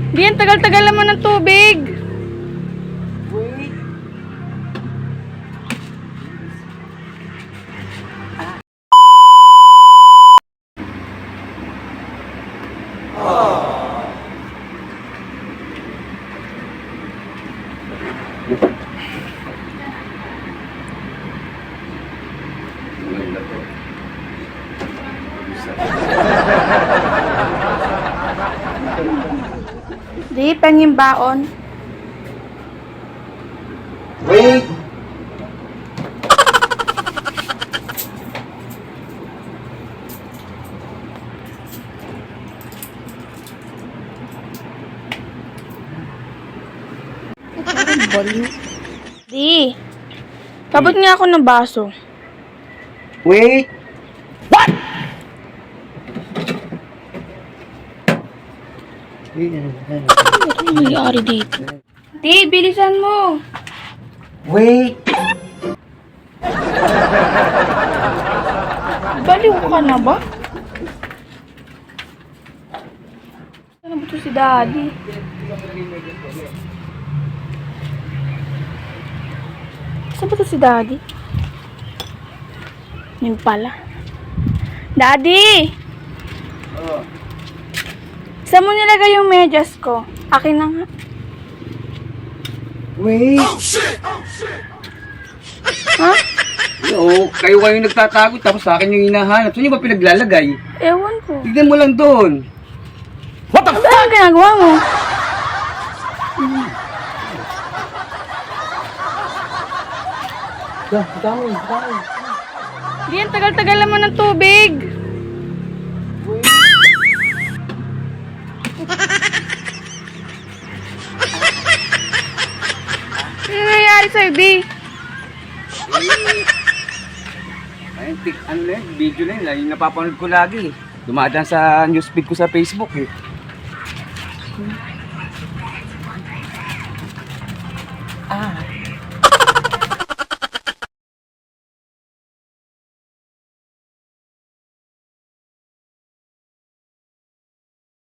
Di, ang tagal-tagal naman ng tubig. Wait. Maganda to. Di, penging baon. Wait! Di, kabot nga ako ng baso. Wait! What? Ano nangyari dito? Di, bilisan mo. Wait! Baliw ka na ba? Ano ba ito si Daddy? Saan ba ito si Daddy? Yun pala. Daddy! Oh. Saan mo nilagay yung medyas ko? Akin na nga. Wait! Ha? Oo, kayo nagtatago tapos sa akin yung hinahanap. Saan niyo ba pinaglalagay? Ewan ko. Tignan mo lang doon. What the Ano ba ang ginagawa mo? Di, ang tagal-tagal naman ng tubig. Ano nangyayari sa'yo, Di? Ay, ano na yun, video na yun, yung napapanood ko lagi. Dumadaan sa newsfeed ko sa Facebook eh. Ah.